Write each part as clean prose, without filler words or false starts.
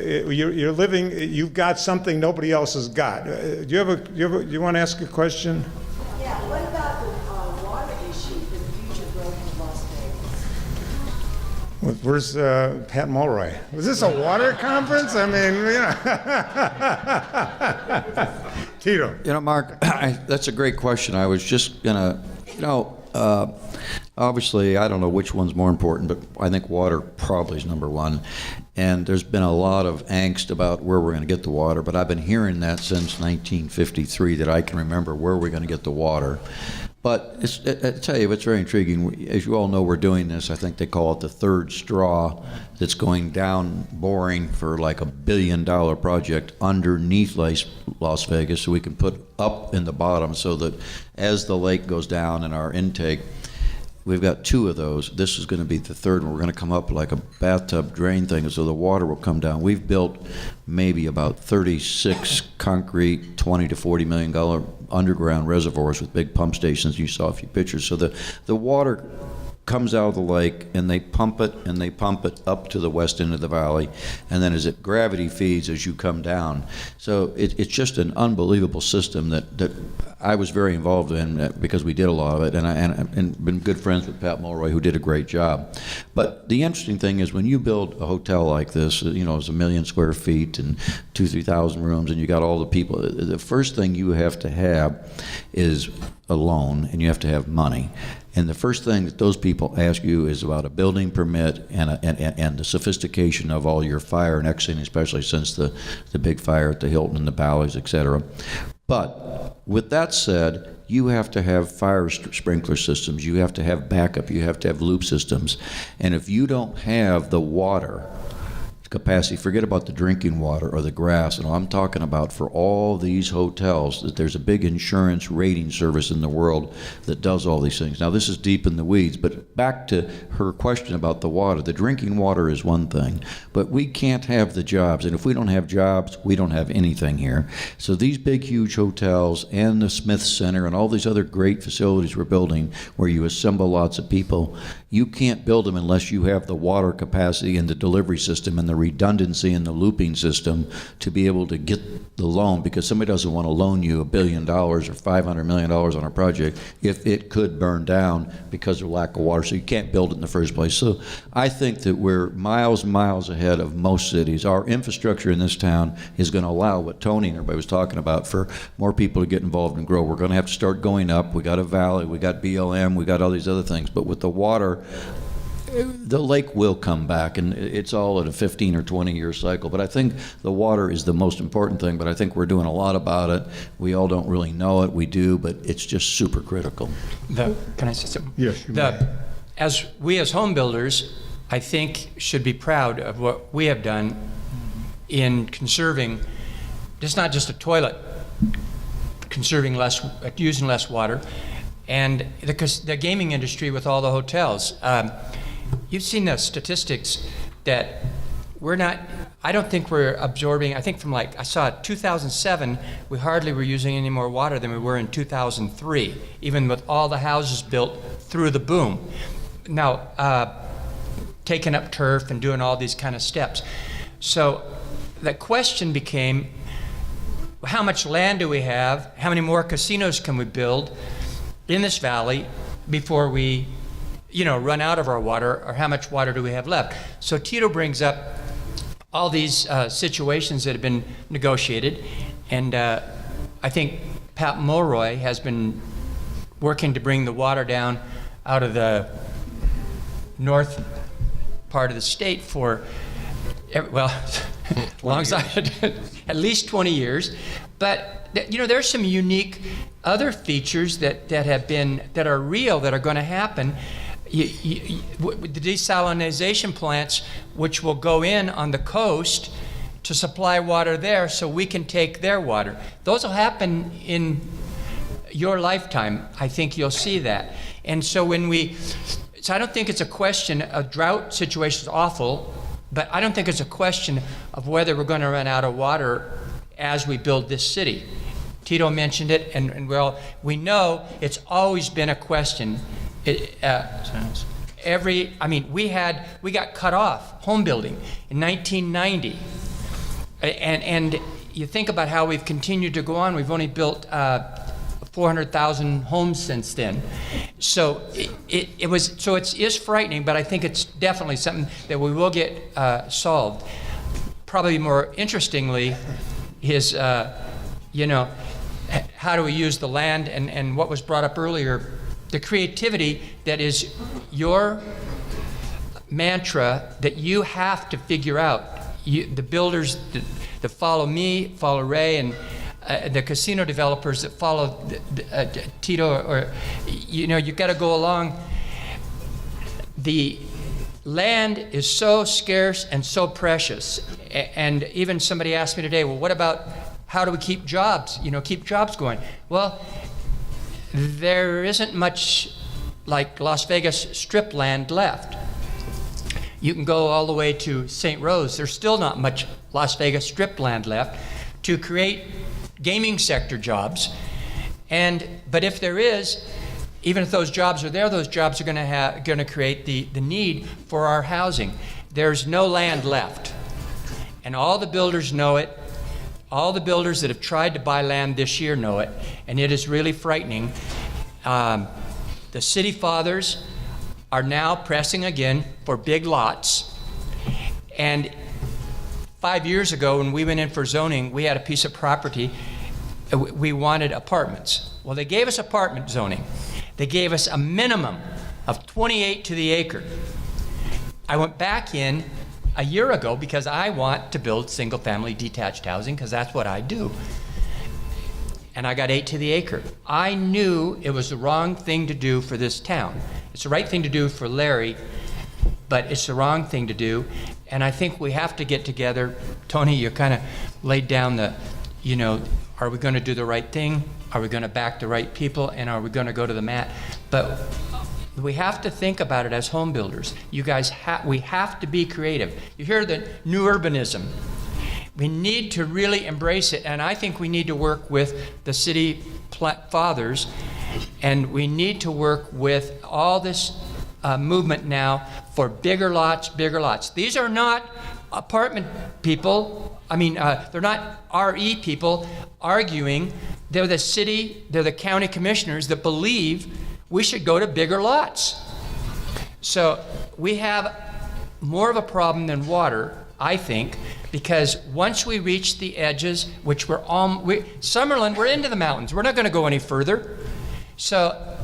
You're living. You've got something nobody else has got. Do you want to ask a question? Yeah. What about the water issue for the future growth of Las Vegas? Where's Pat Mulroy? Was this a water conference? I mean, Tito. Mark, that's a great question. I was just gonna, obviously, I don't know which one's more important, but I think water probably is number one. And there's been a lot of angst about where we're going to get the water, but I've been hearing that since 1953 that I can remember where we're going to get the water. But I tell you, it's very intriguing. As you all know, we're doing this. I think they call it the third straw that's going down, boring for like $1 billion project underneath Las Vegas so we can put up in the bottom so that as the lake goes down in our intake, we've got two of those. This is going to be the third one. We're going to come up like a bathtub drain thing, so the water will come down. We've built maybe about 36 concrete, $20 to $40 million underground reservoirs with big pump stations. You saw a few pictures. So the water comes out of the lake, and they pump it up to the west end of the valley, and then as it gravity feeds as you come down. So it's just an unbelievable system that I was very involved in because we did a lot of it, and been good friends with Pat Mulroy, who did a great job. But the interesting thing is when you build a hotel like this, it's 1 million square feet and 2,000-3,000 rooms, and you got all the people, the first thing you have to have is a loan, and you have to have money. And the first thing that those people ask you is about a building permit and the sophistication of all your fire and exiting, especially since the big fire at the Hilton and the Bally's, et cetera. But with that said, you have to have fire sprinkler systems, you have to have backup, you have to have loop systems. And if you don't have the water capacity, forget about the drinking water or the grass. I'm talking about for all these hotels that there's a big insurance rating service in the world that does all these things. Now this is deep in the weeds, but back to her question about the water. The drinking water is one thing, but we can't have the jobs, and if we don't have jobs, we don't have anything here. So these big huge hotels and the Smith Center and all these other great facilities we're building where you assemble lots of people, you can't build them unless you have the water capacity and the delivery system and the redundancy in the looping system to be able to get the loan, because somebody doesn't want to loan you $1 billion or $500 million on a project if it could burn down because of lack of water. So you can't build it in the first place. So I think that we're miles and miles ahead of most cities. Our infrastructure in this town is going to allow what Tony and everybody was talking about for more people to get involved and grow. We're going to have to start going up. We got a valley, we got BLM, we got all these other things. But with the water, the lake will come back, and it's all at a 15 or 20 year cycle. But I think the water is the most important thing, but I think we're doing a lot about it. We all don't really know it. We do, but it's just super critical. Can I say something? Yes, you may. As home builders, I think should be proud of what we have done in conserving, just not just a toilet, conserving less, using less water, and the gaming industry with all the hotels. You've seen the statistics that I don't think we're absorbing. I think from I saw 2007, we hardly were using any more water than we were in 2003, even with all the houses built through the boom. Now, taking up turf and doing all these kind of steps. So the question became, how much land do we have? How many more casinos can we build in this valley before we run out of our water, or how much water do we have left? So Tito brings up all these situations that have been negotiated, and I think Pat Mulroy has been working to bring the water down out of the north part of the state for, alongside at least 20 years. But there's some unique other features that are real, that are going to happen. The desalination plants, which will go in on the coast to supply water there so we can take their water. Those will happen in your lifetime. I think you'll see that. And so I don't think it's a question, a drought situation is awful, but I don't think it's a question of whether we're going to run out of water as we build this city. Tito mentioned it, and we know it's always been a question. We got cut off home building in 1990 And you think about how we've continued to go on. We've only built 400,000 homes since then. So it is frightening, but I think it's definitely something that we will get solved. Probably more interestingly is, you know, how do we use the land, and what was brought up earlier, the creativity that is your mantra that you have to figure out. The builders that follow me, follow Ray, and the casino developers that follow Tito, or, you know, you've got to go along. The land is so scarce and so precious. And even somebody asked me today, well, what about how do we keep jobs, keep jobs going? Well, there isn't much like Las Vegas strip land left. You can go all the way to St. Rose. There's still not much Las Vegas strip land left to create gaming sector jobs. But if there is, even if those jobs are there, those jobs are going to create the need for our housing. There's no land left. And all the builders know it. All the builders that have tried to buy land this year know it. And it is really frightening. The city fathers are now pressing again for big lots. And 5 years ago, when we went in for zoning, we had a piece of property. We wanted apartments. Well, they gave us apartment zoning. They gave us a minimum of 28 to the acre. I went back in a year ago because I want to build single-family detached housing because that's what I do. And I got 8 to the acre. I knew it was the wrong thing to do for this town. It's the right thing to do for Larry, but it's the wrong thing to do. And I think we have to get together. Tony, you kind of laid down the, are we going to do the right thing? Are we going to back the right people? And are we going to go to the mat? But we have to think about it as home builders. You guys, we have to be creative. You hear the new urbanism. We need to really embrace it, and I think we need to work with the city fathers, and we need to work with all this movement now for bigger lots, bigger lots. These are not apartment people. They're not RE people arguing. They're the city, they're the county commissioners that believe we should go to bigger lots. So we have more of a problem than water, I think, because once we reach the edges, which Summerlin, we're into the mountains. We're not going to go any further. So,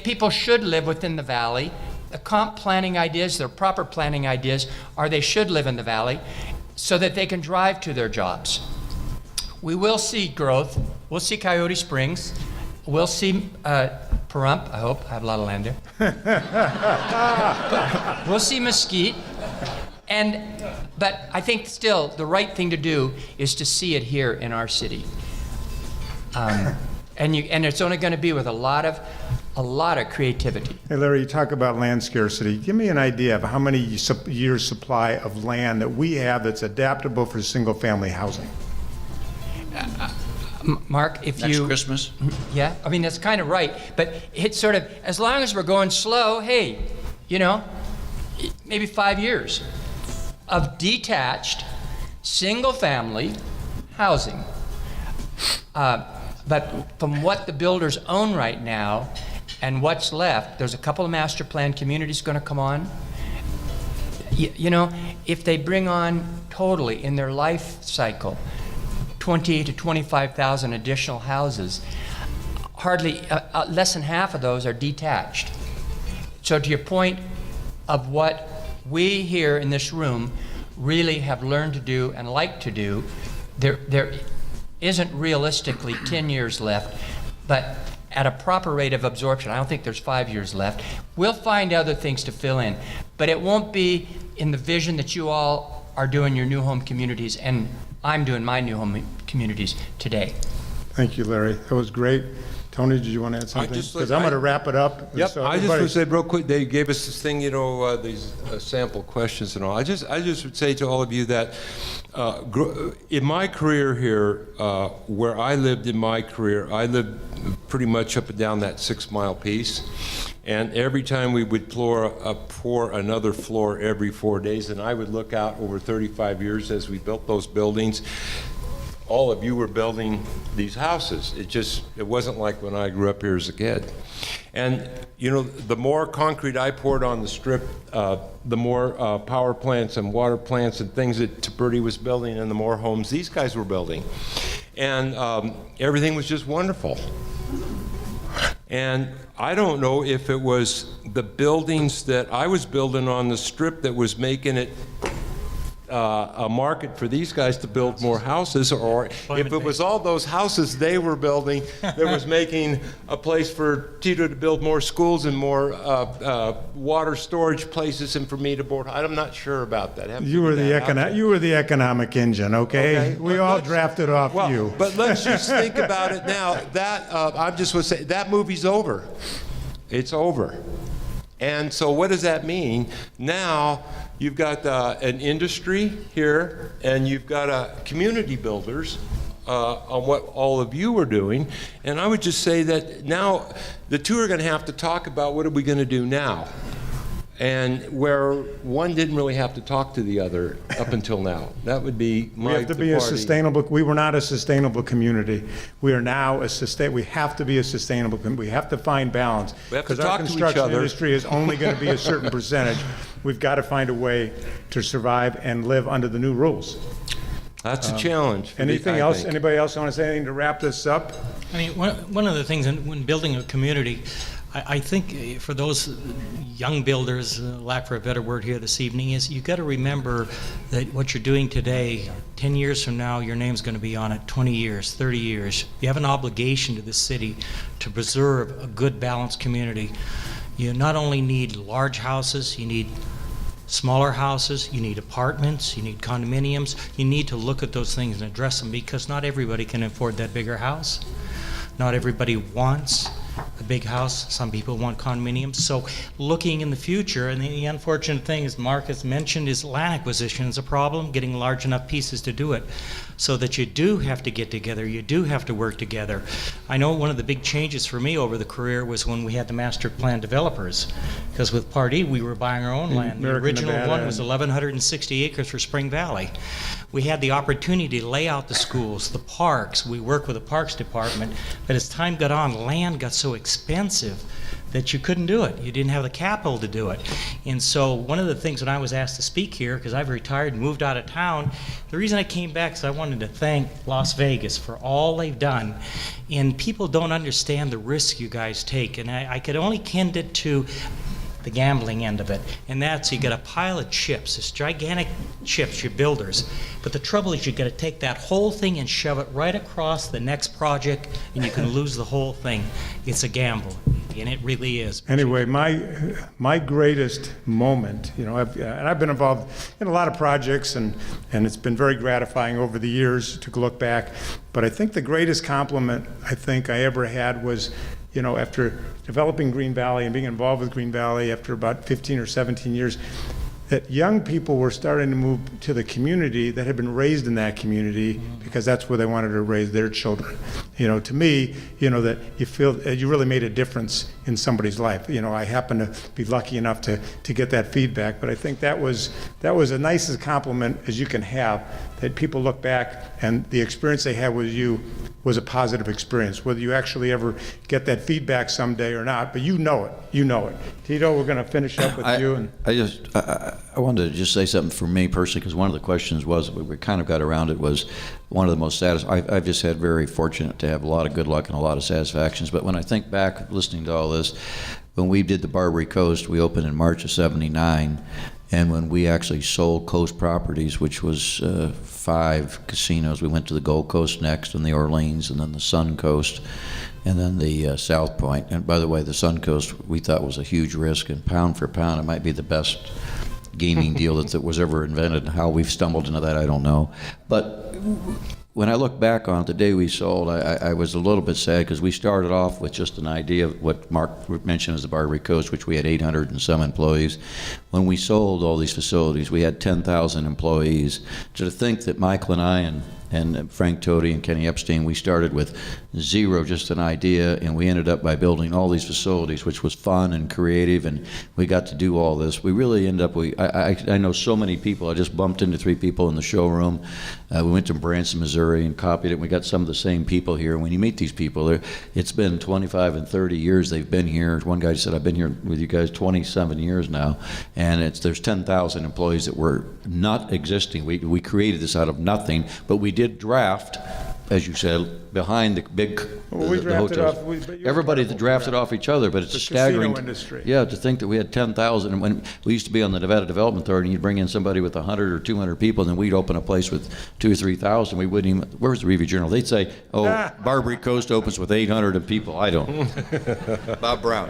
people should live within the valley. The comp planning ideas, their proper planning ideas, are they should live in the valley so that they can drive to their jobs. We will see growth. We'll see Coyote Springs. We'll see Pahrump, I hope. I have a lot of land there. We'll see Mesquite. But I think still the right thing to do is to see it here in our city. And it's only going to be with a lot of creativity. Hey, Larry, you talk about land scarcity. Give me an idea of how many years supply of land that we have that's adaptable for single-family housing. Mark, if Next Christmas? Yeah, that's kind of right. But it's sort of, as long as we're going slow, hey, maybe 5 years of detached, single-family housing. But from what the builders own right now and what's left, there's a couple of master plan communities going to come on. If they bring on totally in their life cycle 20 to 25,000 additional houses, hardly less than half of those are detached. So to your point of what we here in this room really have learned to do and like to do, there isn't realistically 10 years left, but at a proper rate of absorption, I don't think there's 5 years left. We'll find other things to fill in, but it won't be in the vision that you all are doing your new home communities, and I'm doing my new home communities today. Thank you, Larry. That was great. Tony, did you want to add something? Because I'm going to wrap it up. Yep. So I just would say real quick, they gave us this thing, these sample questions and all. I just would say to all of you that in my career here, where I lived in my career, I lived pretty much up and down that 6 mile piece. And every time we would pour another floor every 4 days, and I would look out over 35 years as we built those buildings, all of you were building these houses. It wasn't like when I grew up here as a kid. And, you know, the more concrete I poured on the strip, the more power plants and water plants and things that Tiberti was building, and the more homes these guys were building. And everything was just wonderful. And I don't know if it was the buildings that I was building on the strip that was making it a market for these guys to build more houses, or if it was all those houses they were building that was making a place for Tito to build more schools and more water storage places and for me to board. I'm not sure about that. You were the economic engine, okay? We all drafted off you. But let's just think about it now. That I'm just going to say that movie's over. It's over. And so what does that mean? Now you've got an industry here, and you've got community builders on what all of you are doing. And I would just say that now the two are going to have to talk about what are we going to do now. And where one didn't really have to talk to the other up until now. That would be my We have to be a sustainable, we were not a sustainable community. We are now we have to be a sustainable, we have to find balance. We have to because our talk to each construction other. industry is only going to be a certain percentage. We've got to find a way to survive and live under the new rules. That's a challenge. For Anything I else? think. Anybody else want to say anything to wrap this up? I mean, one of the things when building a community, I think for those young builders, lack for a better word here this evening, is you've got to remember that what you're doing today, 10 years from now, your name's going to be on it, 20 years, 30 years. You have an obligation to this city to preserve a good, balanced community. You not only need large houses, you need smaller houses, you need apartments, you need condominiums. You need to look at those things and address them, because not everybody can afford that bigger house. Not everybody wants a big house. Some people want condominiums. So looking in the future, and the unfortunate thing, as Mark has mentioned, is land acquisition is a problem, getting large enough pieces to do it. So that you do have to get together, you do have to work together. I know one of the big changes for me over the career was when we had the master plan developers. Because with Part E, we were buying our own land. The American original Nevada one was 1,160 acres for Spring Valley. We had the opportunity to lay out the schools, the parks. We worked with the Parks Department. But as time got on, land got so expensive that you couldn't do it. You didn't have the capital to do it. And so one of the things when I was asked to speak here, because I've retired and moved out of town, the reason I came back is I wanted to thank Las Vegas for all they've done. And people don't understand the risk you guys take. And I could only kin it to the gambling end of it. And that's, you got a pile of chips, this gigantic chips, your builders. But the trouble is you got to take that whole thing and shove it right across the next project, and you can lose the whole thing. It's a gamble, and it really is. Anyway, my greatest moment, you know, I've been involved in a lot of projects, and it's been very gratifying over the years to look back. But I think the greatest compliment I think I ever had was, you know, after developing Green Valley and being involved with Green Valley after about 15 or 17 years, that young people were starting to move to the community that had been raised in that community because that's where they wanted to raise their children. You know, to me, you know, that you feel that you really made a difference in somebody's life. You know, I happen to be lucky enough to get that feedback, but I think that was the nicest compliment as you can have, that people look back and the experience they had with you was a positive experience, whether you actually ever get that feedback someday or not, but you know it. Tito, we're going to finish up with you. And I wanted to just say something for me personally, because one of the questions was, we kind of got around it, was one of the most satisfying. I've just had very fortunate to have a lot of good luck and a lot of satisfactions. But when I think back, listening to all this, when we did the Barbary Coast, we opened in March of '79. And when we actually sold Coast Properties, which was 5 casinos, we went to the Gold Coast next, and the Orleans, and then the Sun Coast, and then the South Point. And by the way, the Sun Coast we thought was a huge risk, and pound for pound, it might be the best gaming deal that was ever invented. How we've stumbled into that, I don't know. But when I look back on it, the day we sold, I was a little bit sad, because we started off with just an idea of what Mark mentioned as the Barbary Coast, which we had 800 and some employees. When we sold all these facilities, we had 10,000 employees. To think that Michael and I and and Frank Tody and Kenny Epstein, we started with zero, just an idea, and we ended up by building all these facilities, which was fun and creative, and we got to do all this. We really ended up, I know so many people. I just bumped into 3 people in the showroom. We went to Branson, Missouri, and copied it. We got some of the same people here. And when you meet these people, it's been 25 and 30 years they've been here. One guy said, I've been here with you guys 27 years now, and there's 10,000 employees that were not existing. We created this out of nothing, but we did draft, as you said, behind the big we the drafted hotels. off. Everybody drafted off each other, but it's The staggering. casino industry. Yeah, to think that we had 10,000. And when we used to be on the Nevada Development Authority, and you'd bring in somebody with 100 or 200 people, and then we'd open a place with 2,000 or 3,000. We wouldn't even. Where's the Review Journal? They'd say, "Oh, Barbary Coast opens with 800 people." I don't. Bob Brown.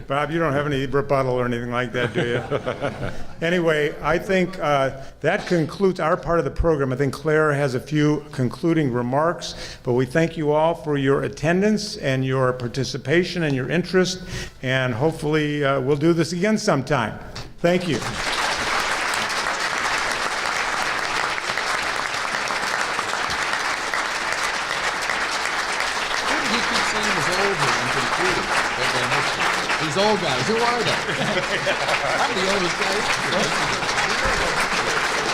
Bob, you don't have any rebuttal or anything like that, do you? Anyway, I think that concludes our part of the program. I think Claire has a few concluding remarks, but we thank you all for your attendance and your participation and your interest, and hopefully we'll do this again sometime. Thank you. These old guys, who are they? I'm the oldest guy.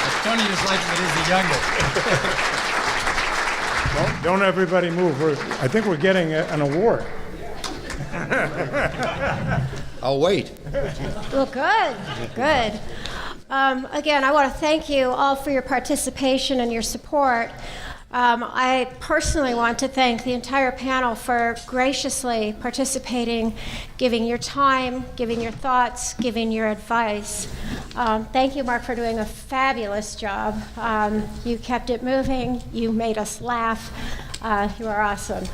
As Tony is like it is the youngest. Don't everybody move. I think we're getting an award. I'll wait. Well, good, good. Again, I want to thank you all for your participation and your support. I personally want to thank the entire panel for graciously participating, giving your time, giving your thoughts, giving your advice. Thank you, Mark, for doing a fabulous job. You kept it moving. You made us laugh. You are awesome.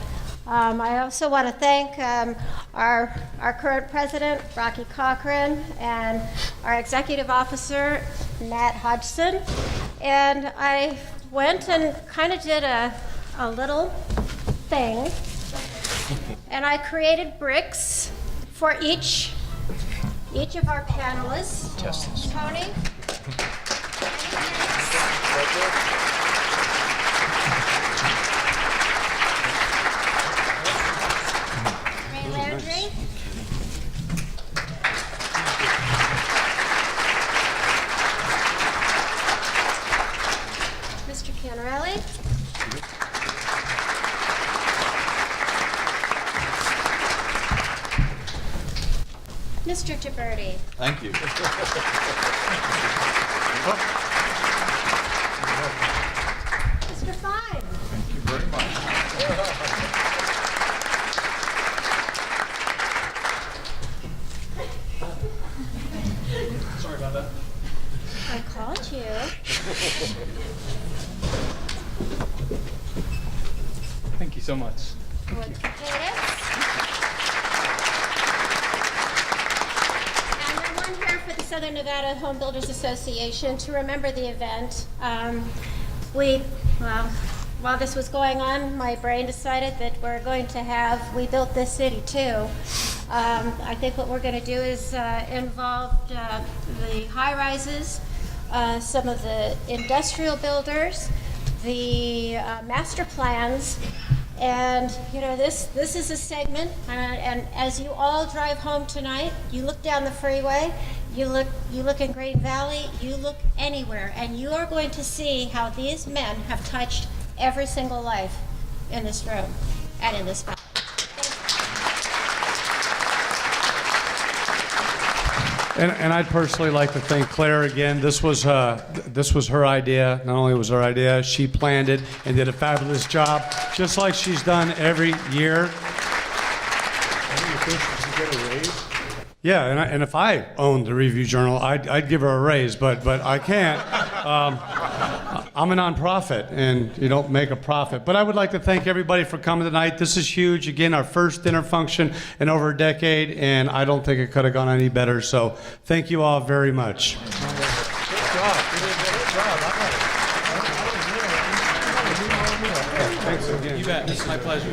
I also want to thank our current president, Rocky Cochran, and our executive officer, Matt Hodgson. And I went and kind of did a little thing, and I created bricks for each of our panelists. Tony? Landry? Mr. Canarelli? Mr. Tiberti? Thank you. Mr. Fine? Thank you very much. Sorry about that. I called you. Thank you so much. Would potatoes? And we're one here for the Southern Nevada Homebuilders Association to remember the event. While this was going on, my brain decided that we're going to have We Built This City too. I think what we're going to do is involve the high-rises, some of the industrial builders, the master plans, and this is a segment. And as you all drive home tonight, you look down the freeway, you look in Green Valley, you look anywhere, and you are going to see how these men have touched every single life in this room and in this valley. And I'd personally like to thank Claire again. This was her idea. Not only was her idea, she planned it and did a fabulous job, just like she's done every year. Yeah, and if I owned the Review Journal, I'd give her a raise, but I can't. I'm a nonprofit, and you don't make a profit. But I would like to thank everybody for coming tonight. This is huge. Again, our first dinner function in over a decade, and I don't think it could have gone any better. So thank you all very much. Good job. Thanks again. You bet. It's my pleasure.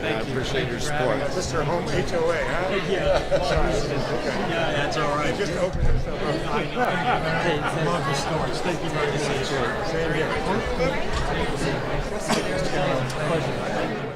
Thank you. Appreciate your support. Mr. Home HOA, huh? Yeah, that's all right. Just open yourself up. I love the stories. Thank you very much. Same here. Pleasure.